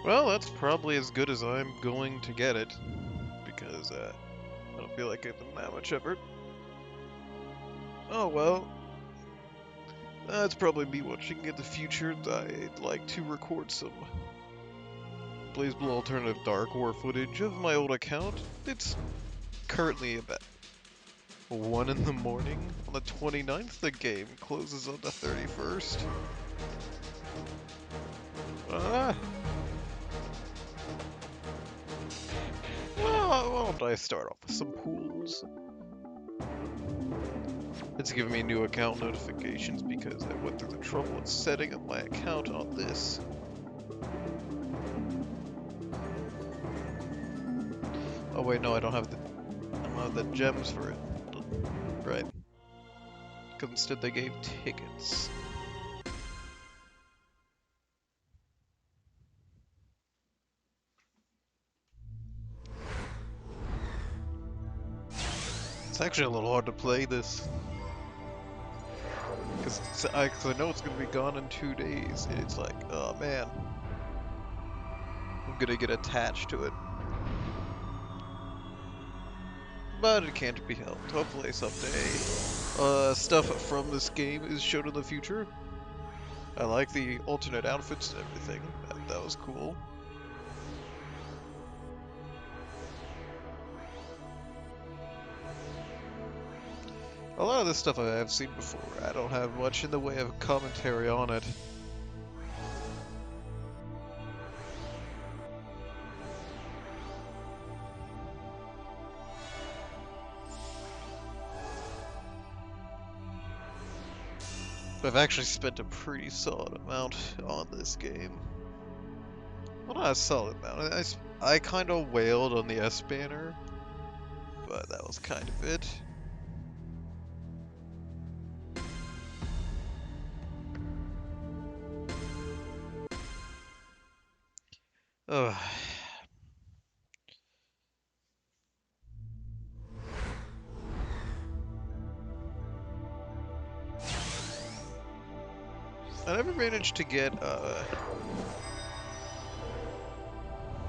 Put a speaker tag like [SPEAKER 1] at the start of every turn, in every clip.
[SPEAKER 1] Well, that's probably as good as I'm going to get it, because I don't feel like giving that much effort. Oh well, that's probably me watching in the future. I'd like to record some Blazblue alternative DarkWar footage of my old account. It's currently about 1 in the morning on the 29th. The game closes on the 31st. Ah, well, why don't I start off with some pools? It's giving me new account notifications because I went through the trouble of setting up my account on this. Oh wait, no, I don't have the gems for it. Right. Because instead they gave tickets. It's actually a little hard to play this. Because I know it's going to be gone in 2 days. And it's like, oh man. I'm going to get attached to it. But it can't be helped. Hopefully someday stuff from this game is shown in the future. I like the alternate outfits and everything. That was cool. A lot of this stuff I have seen before. I don't have much in the way of commentary on it. I've actually spent a pretty solid amount on this game. Well, not a solid amount. I kind of wailed on the S banner, but that was kind of it. Ugh. I never managed to get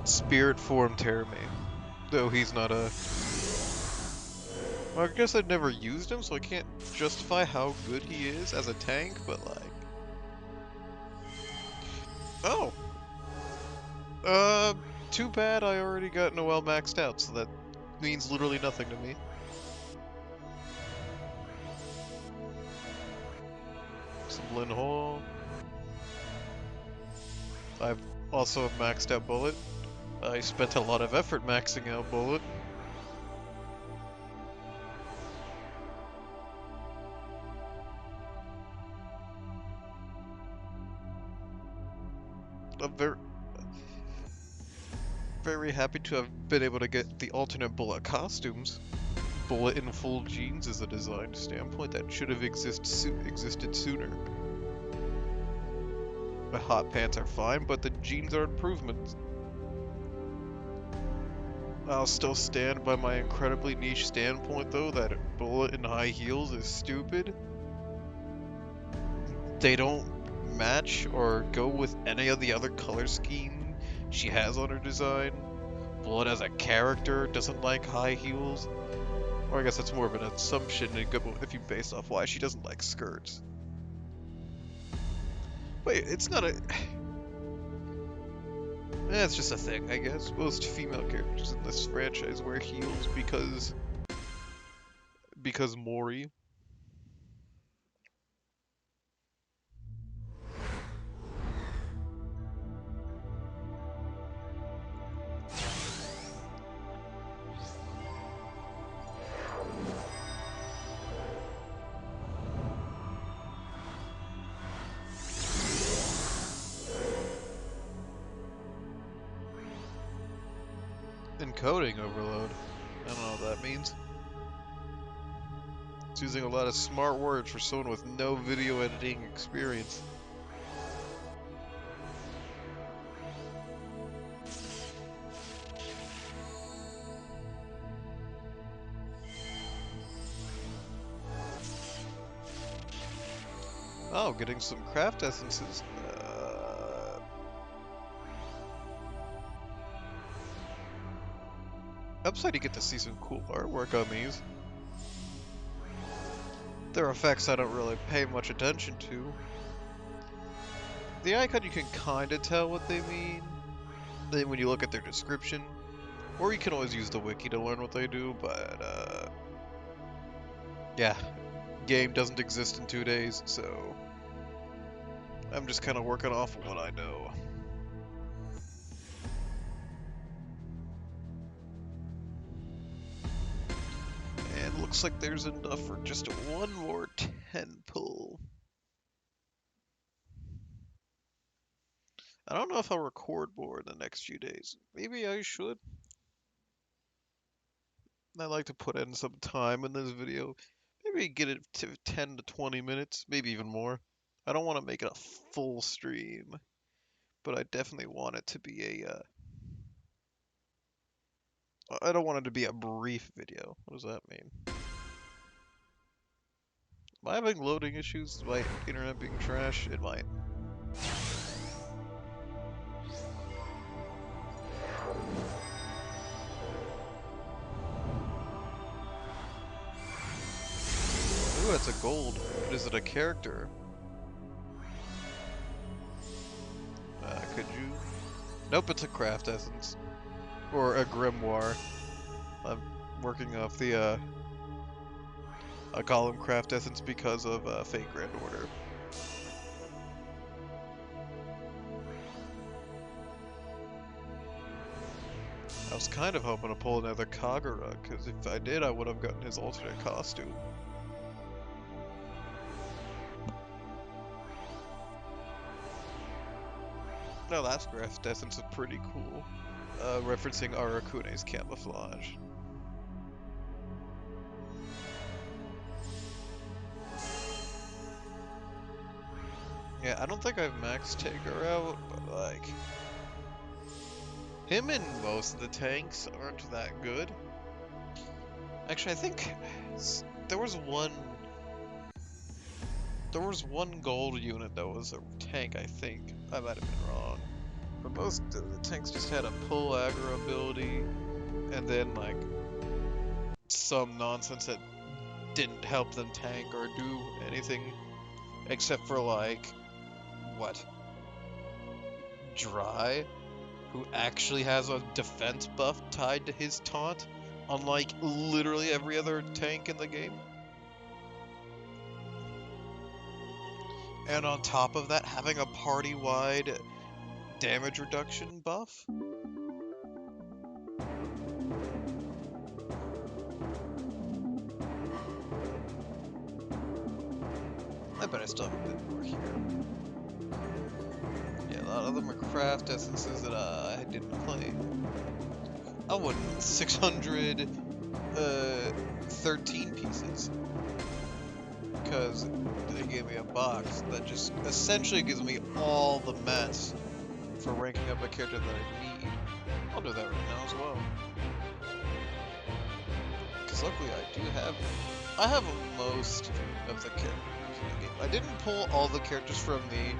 [SPEAKER 1] Spirit Form Terame, though he's not a. Well, I guess I've never used him, so I can't justify how good he is as a tank, but like. Oh! Too bad I already got Noelle maxed out, so that means literally nothing to me. Some Lin Hall. I've also maxed out Bullet. I spent a lot of effort maxing out Bullet. I'm very happy to have been able to get the alternate Bullet costumes. Bullet in full jeans is a design standpoint that should have existed sooner. The hot pants are fine, but the jeans are improvements. I'll still stand by my incredibly niche standpoint though that Bullet in high heels is stupid. They don't match or go with any of the other color scheme she has on her design. Bullet as a character doesn't like high heels. Or I guess that's more of an assumption if you base off why she doesn't like skirts. Wait, it's not a... It's just a thing, I guess. Most female characters in this franchise wear heels because Mori. Encoding overload. I don't know what that means. It's using a lot of smart words for someone with no video editing experience. Oh, getting some craft essences. Upside, you get to see some cool artwork on these. There are effects I don't really pay much attention to. The icon, you can kinda tell what they mean. Then when you look at their description, or you can always use the wiki to learn what they do, but, yeah. Game doesn't exist in 2 days, so I'm just kinda working off of what I know. And looks like there's enough for just one more 10 pull. I don't know if I'll record more in the next few days. Maybe I should. I'd like to put in some time in this video. Maybe get it to 10 to 20 minutes, maybe even more. I don't want to make it a full stream, but I definitely want it to be a, I don't want it to be a brief video. What does that mean? Am I having loading issues? Is my internet being trash? It might. Ooh, that's a gold. Is it a character? Could you? Nope, it's a craft essence. Or a grimoire. I'm working off the, I call them craft essence because of Fate Grand Order. I was kind of hoping to pull another Kagura, because if I did, I would have gotten his alternate costume. No, that's craft essence is pretty cool. Referencing Arakune's camouflage. Yeah, I don't think I've maxed Taker out, but like... him and most of the tanks aren't that good. Actually, I think there was one gold unit that was a tank, I think. I might have been wrong. But most of the tanks just had a pull aggro ability, and then like some nonsense that didn't help them tank or do anything except for like what? Dry, who actually has a defense buff tied to his taunt, unlike literally every other tank in the game. And on top of that, having a party-wide damage reduction buff? I bet I still have a bit more here. Yeah, a lot of them are craft essences that I didn't play. I wouldn't. 613 pieces. Because they gave me a box that just essentially gives me all the mess for ranking up a character that I need. I'll do that right now as well. Because luckily I have most of the characters in the game. I didn't pull all the characters from the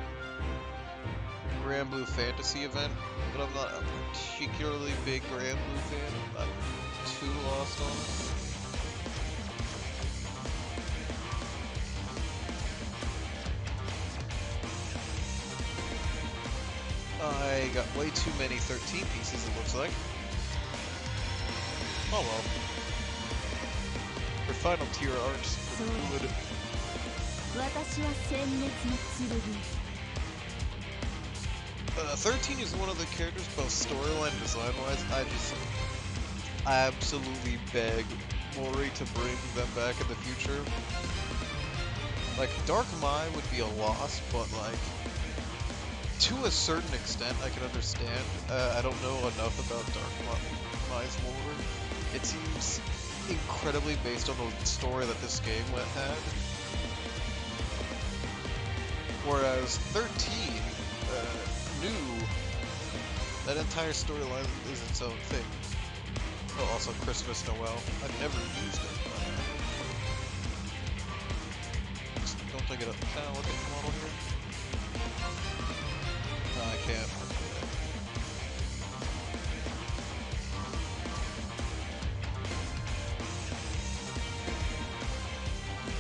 [SPEAKER 1] Blazblue Fantasy event, but I'm not a particularly big Blazblue fan. I'm not too lost on it. I got way too many 13 pieces, it looks like. Oh well. For final tier arts, good. 13 is one of the characters, both storyline and design-wise, I absolutely beg Mori to bring them back in the future. Like, Dark Mai would be a loss, but like, to a certain extent, I can understand. I don't know enough about Dark Mai's lore. It seems incredibly based on the story that this game had. Whereas 13, new, that entire storyline is its own thing. Oh, also Christmas Noel. I've never used it. Don't I get a can I look at the model here? No, I can't.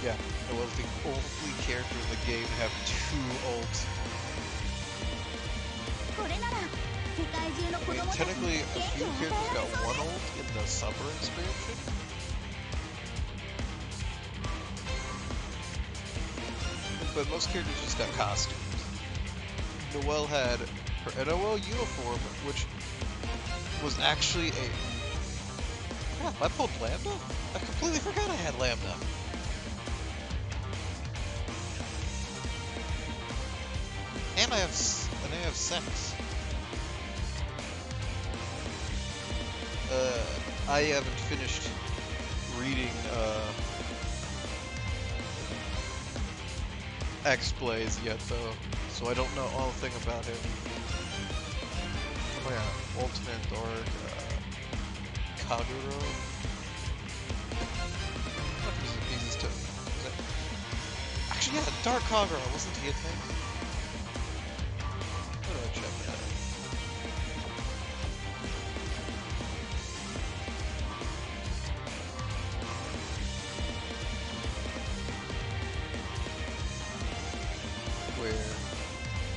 [SPEAKER 1] Yeah, Noel's the only character in the game to have 2 ults. I mean, technically, a few characters got 1 ult in the summer expansion. But most characters just got costumes. Noelle had her NOL uniform, which was actually a... Crap, I pulled Lambda? I completely forgot I had Lambda. And I have sex. I haven't finished reading, X-Blaze yet, though, so I don't know all the thing about him. Oh yeah, Ultimate Dark, Kaguro. What if he's to... Actually, yeah, Dark Kaguro, wasn't he a tank? Where do I check that?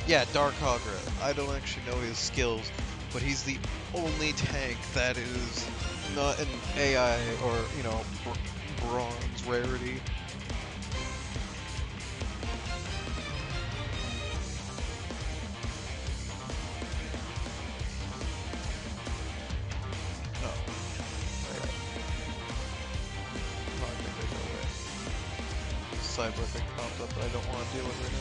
[SPEAKER 1] Yeah, Dark Kagura. I don't actually know his skills, but he's the only tank that is not an AI or, you know, bronze rarity. No. Oh, I think they go away. Cyber thing popped up that I don't want to deal with right now.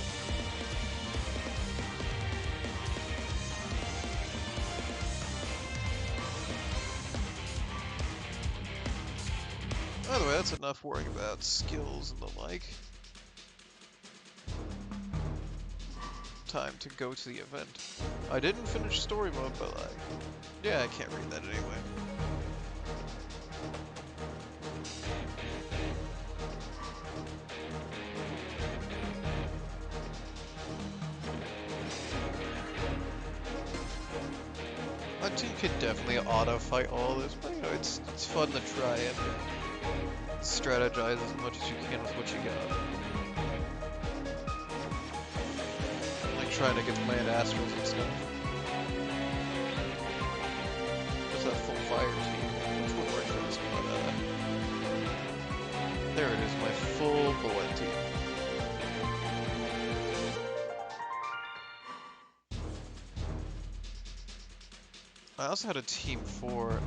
[SPEAKER 1] By the way, that's enough worrying about skills and the like. Time to go to the event. I didn't finish story mode, but like, yeah, I can't read that anyway. My team can definitely auto-fight all this, but you know, it's fun to try and strategize as much as you can with what you got. Like trying to get the land astrals and stuff. What's that full fire team? Which one works for this one? There it is, my full bullet team. I also had a team for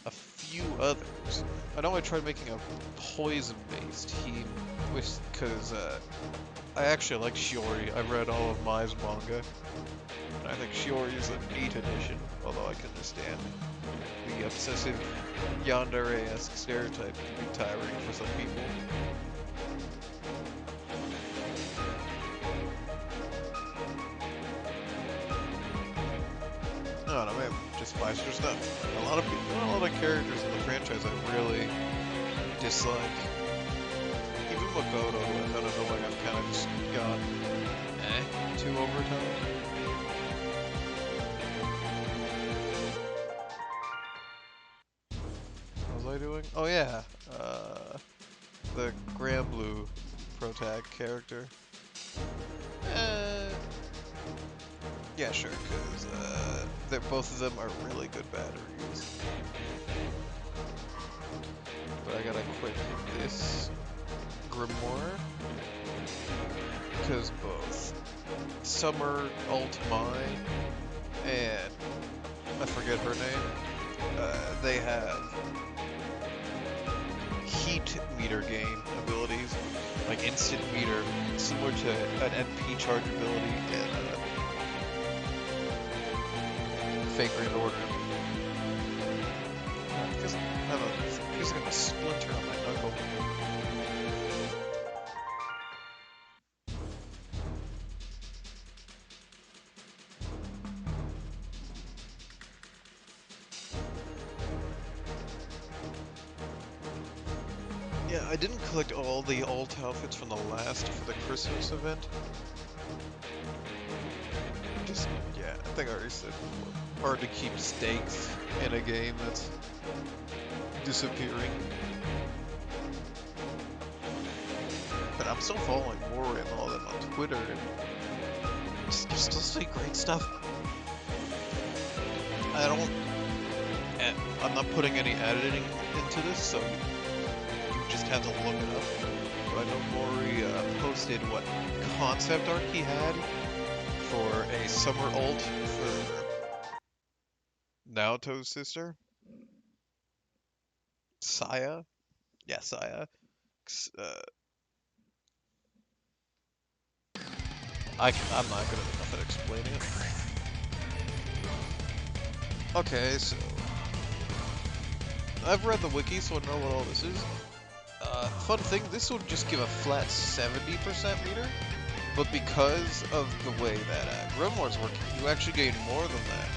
[SPEAKER 1] a few others. I know I tried making a poison-based team, because I actually like Shiori. I read all of Mai's manga, and I think Shiori is a neat addition, although I can understand the obsessive yandere-esque stereotype can be tiring for some people. No, no, man, just Meister stuff. A lot of characters in the franchise I really dislike. Even Makoto, I don't know, like I've kind of just gone, too overtime. What was I doing? Oh yeah, the Blazblue protag character. Yeah, sure, because both of them are really good batteries. But I gotta quit this Grimoire, because both Summer ult Mai and I forget her name, they have heat meter gain abilities, like instant meter, similar to an NP charge ability and Fake Grand Order. Feels like a splinter on my knuckle. Yeah, I didn't collect all the alt outfits from the last for the Christmas event. Just, yeah, I think I already said before. Hard to keep stakes in a game that's disappearing. I'm still following Mori and all them on Twitter, and they're still saying great stuff. I'm not putting any editing into this, so you just have to look it up. But I know Mori posted what concept art he had for a summer ult for Naoto's sister. Saya? Yeah, Saya. I'm not good enough at explaining it. Okay, so I've read the wiki, so I know what all this is. Fun thing, this would just give a flat 70% meter, but because of the way that Grimoire's working, you actually gain more than that.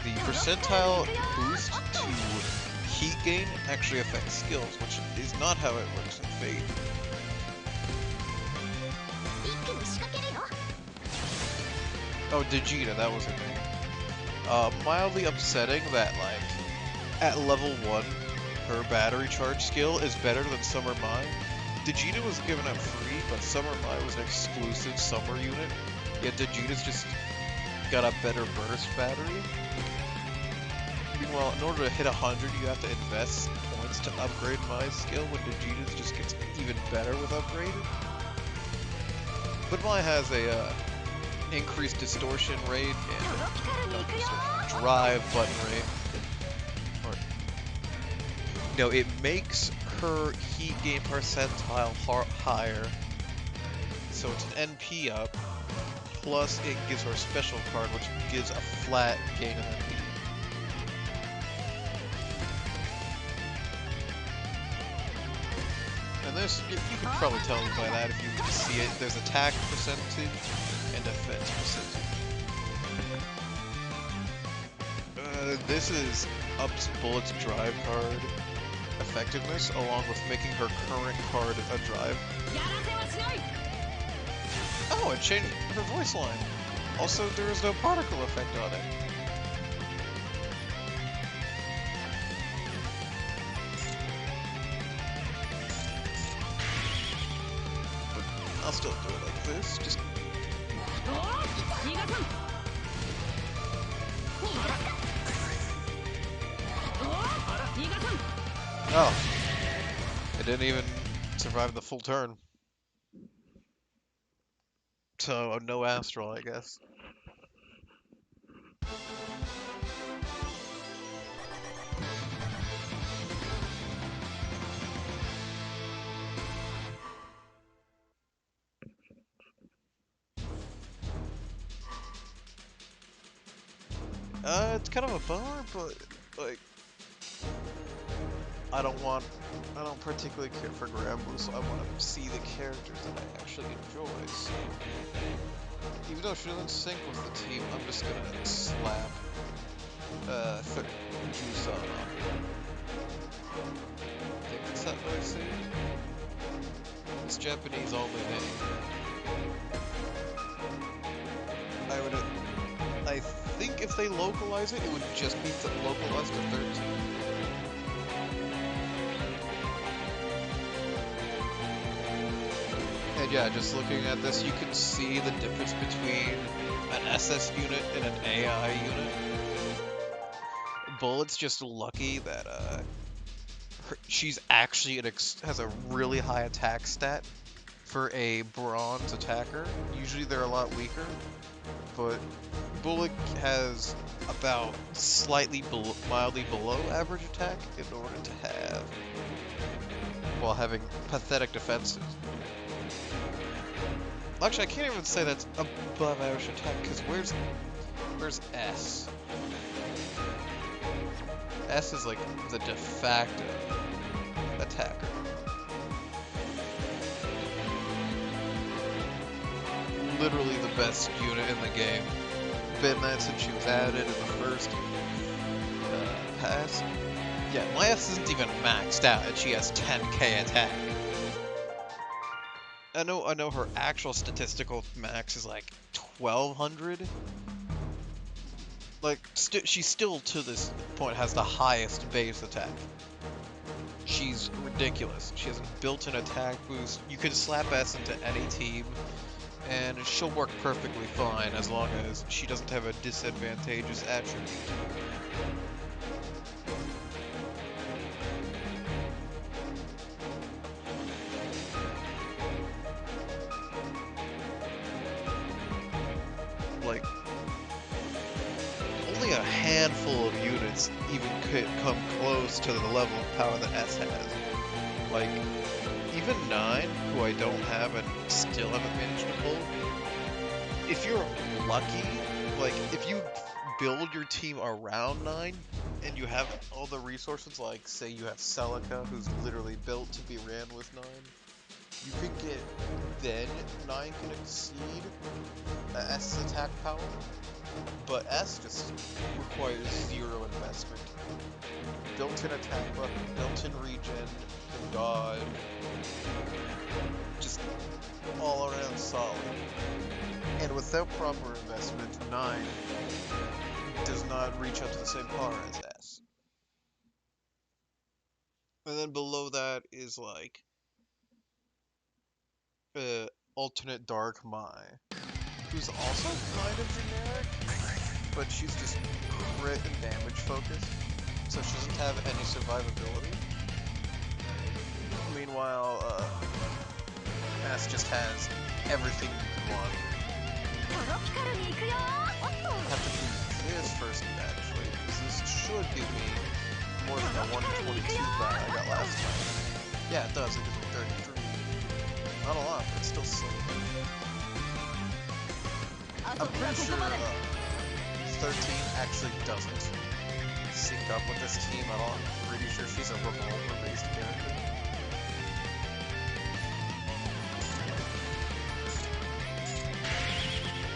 [SPEAKER 1] The percentile boost to heat gain actually affects skills, which is not how it works in Fate. Oh, Digita, that was her name. Mildly upsetting that, like, at level 1, her battery charge skill is better than Summer Mai. Digita was given out free, but Summer Mai was an exclusive summer unit. Yet Digita's just got a better burst battery. Meanwhile, in order to hit 100, you have to invest points to upgrade Mai's skill, when Digita's just gets even better with upgraded. But Mai has a increased distortion rate and drive button rate. No, it makes her heat gain percentile higher, so it's an NP up, plus it gives her a special card, which gives a flat gain of NP. And there's, you can probably tell me by that if you see it, there's attack percentage and defense percentage. This is ups Bullet's drive card effectiveness, along with making her current card a drive. Oh, it changed her voice line. Also, there is no particle effect on it. But I'll still do it like this, just... Oh, it didn't even survive the full turn. So, no Astral, I guess. It's kind of a bummer, but, like, I don't particularly care for Granblue, so I want to see the characters that I actually enjoy, so... Even though she doesn't sync with the team, I'm just gonna slap, Juice on her. I think that's how I say it. It's Japanese only name. I think if they localize it, it would just be localized to 13. And yeah, just looking at this, you can see the difference between an SS unit and an AI unit. Bullet's just lucky that she's actually has a really high attack stat for a bronze attacker. Usually they're a lot weaker, but Bullet has about mildly below average attack in order to have, while having pathetic defenses. Actually, I can't even say that's above average attack, because where's S? S is like the de facto attacker. Literally the best unit in the game. Been that since she was added in the first pass. Yeah, my S isn't even maxed out, and she has 10k attack. I know her actual statistical max is like 1200. Like, she still to this point has the highest base attack. she's ridiculous. She has a built-in attack boost. You can slap S into any team, and she'll work perfectly fine as long as she doesn't have a disadvantageous attribute. Like, only a handful of units even could come close to the level of power that S has. Like, even 9, who I don't have and still haven't managed to pull, if you're lucky, like, if you build your team around 9, and you have all the resources, like, say you have Celica, who's literally built to be ran with 9, you can get, then 9 can exceed S's attack power, but S just requires 0 investment. Built-in attack buff, built-in regen, can dodge, just all around solid. And without proper investment, 9 does not reach up to the same power as S. And then below that is like alternate Dark Mai, who's also kind of generic, but she's just crit and damage focused, so she doesn't have any survivability. Meanwhile, S just has everything you want. I have to do this first actually, because this should give me more than the 122 that I got last time. Yeah, it does. It gives me 33. Not a lot, but it's still sick. I'm pretty sure 13 actually doesn't sync up with this team at all. I'm pretty sure she's a revolver-based character.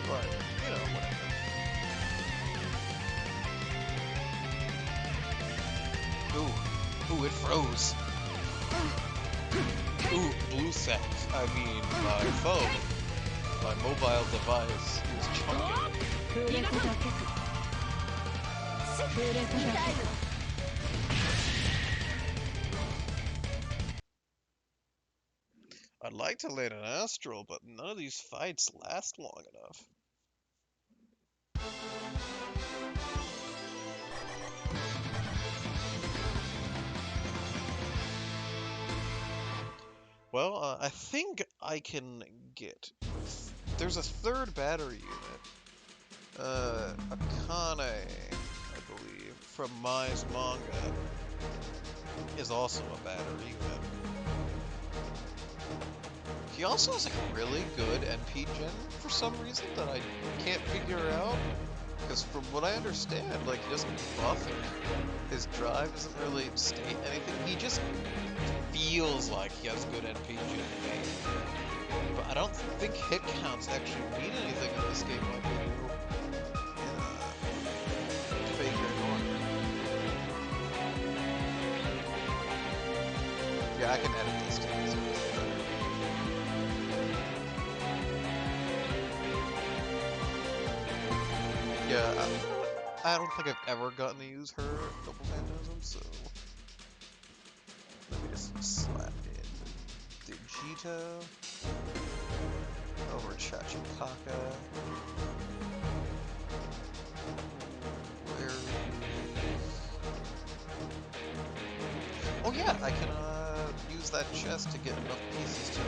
[SPEAKER 1] But, you know, whatever. Ooh, it froze. Ooh, blue set. I mean, my phone. My mobile device is chunky. I'd like to land an Astral, but none of these fights last long enough. Well, I think I can get... There's a third battery unit. Akane, I believe, from Mai's manga, is also a battery unit. He also has like a really good NP gen for some reason that I can't figure out. Because from what I understand, like, he doesn't buff it. His drive doesn't really state anything. He just feels like he has good NP gen to me. But I don't think hit counts actually mean anything in this game like they do in Faker and Order. Yeah, I can edit this too. So it's better. Yeah, I don't think I've ever gotten to use her double phantasm, so let me just slap in Digito over Chachikaka. Where is... Oh yeah, I can use that chest to get enough pieces to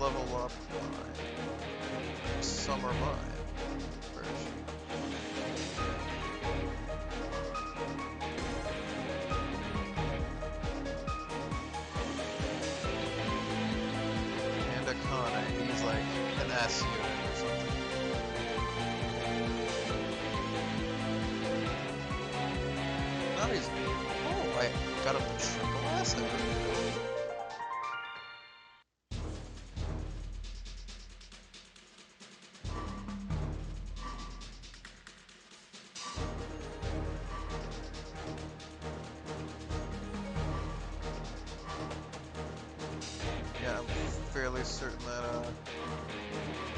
[SPEAKER 1] level up my Summer Mine. Where is she? And Akane, he's like an S unit or something. Now he's... Oh, I got him the triple S? I didn't know. Yeah, I'm fairly certain that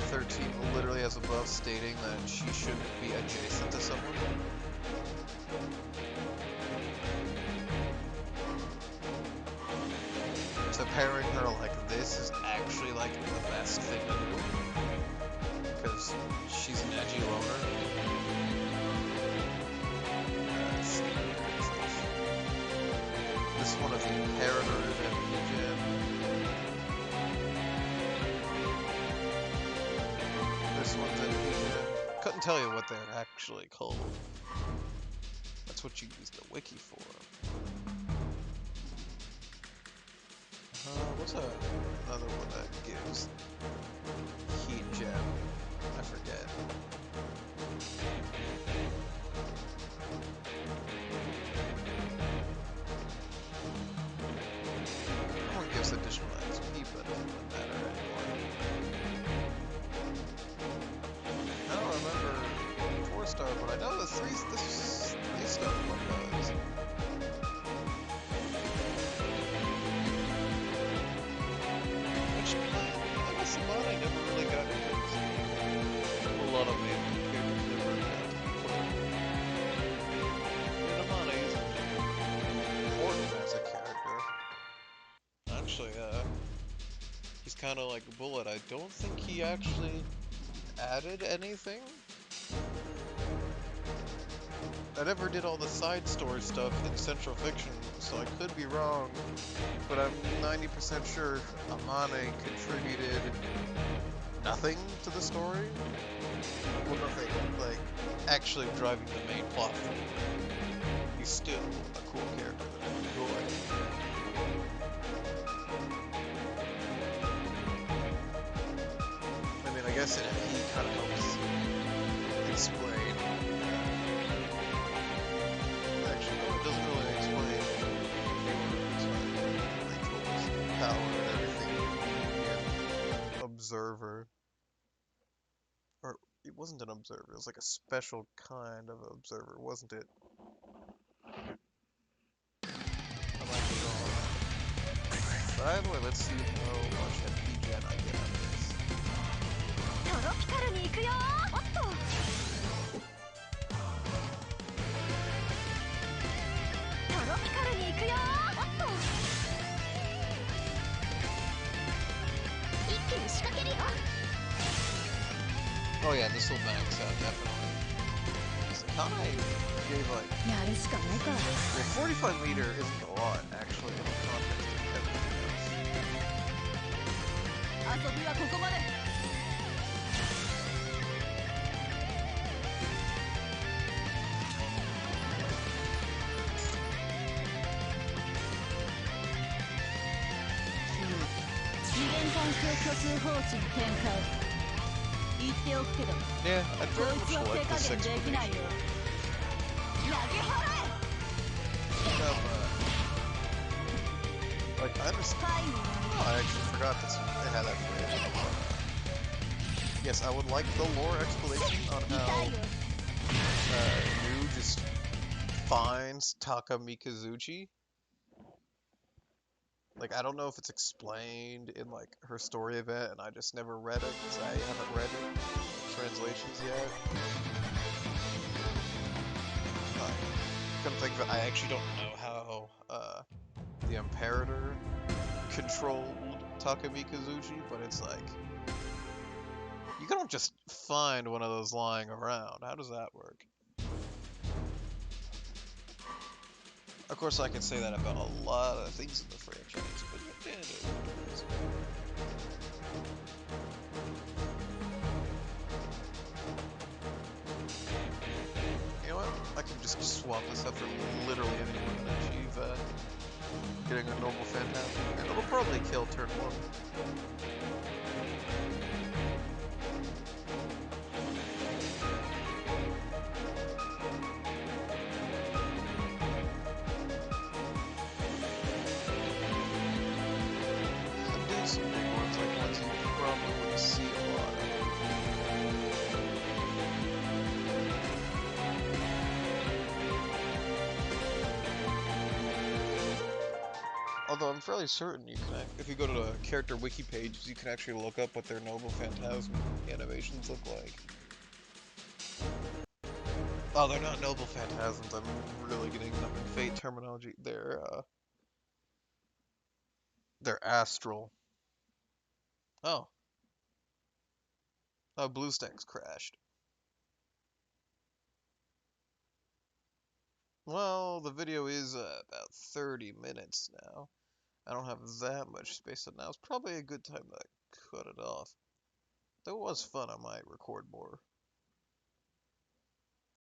[SPEAKER 1] 13 literally has a buff stating that she shouldn't be adjacent to someone. this one of the Imperators and Regen. This one's in Regen. Couldn't tell you what they're actually called. That's what you use the wiki for. What's another one that gives heat gem? I forget. That one gives additional XP, but it doesn't matter anymore. I don't remember 4-star, but I know this 3-star one does. Which, I guess Amana never really got into this. A lot of main characters never got to be played. And Amana isn't important as a character. Actually, he's kind of like a Bullet. I don't think he actually added anything. I never did all the side story stuff in Central Fiction, so I could be wrong, but I'm 90% sure Amane contributed nothing to the story. Well, nothing, like, actually driving the main plot forward. He's still a cool character that I enjoy. I mean, I guess he kind of helps explain. Actually, no, it doesn't really explain Rachel's power and everything. Being an observer. Or, it wasn't an observer, it was like a special kind of observer, wasn't it? I might be wrong. But either way, let's see how much MP gen I get out of this. Oh yeah, this will max out, definitely. Sakai gave like... Well, 45 meter isn't a lot, actually, in the context of everything else. Yeah, I'd very much like this explanation. Like, I understand. Oh, I actually forgot this. They had that for you. Yes, I would like the lore explanation on how New just finds Taka Mikazuchi. Like, I don't know if it's explained in, like, her story event, and I just never read it, because I haven't read it. Translations yet. Come think of it, I actually don't know how the Imperator controlled Taka Mikazuchi, but it's like, you don't just find one of those lying around. How does that work? Of course, I could say that about a lot of things in the franchise, but it is what it is. You know what? I can just swap this up for literally anyone and achieve getting a normal Phantasm. And it'll probably kill turn 1. And do some big ones, like ones you probably wouldn't see a lot of. Although I'm fairly certain you can, if you go to the character wiki pages, you can actually look up what their Noble Phantasm animations look like. Oh, they're not Noble Phantasms, I'm really getting them in Fate terminology. They're astral. Oh. Oh, BlueStacks crashed. Well, the video is about 30 minutes now. I don't have that much space, so now's probably a good time to cut it off. Though it was fun, I might record more.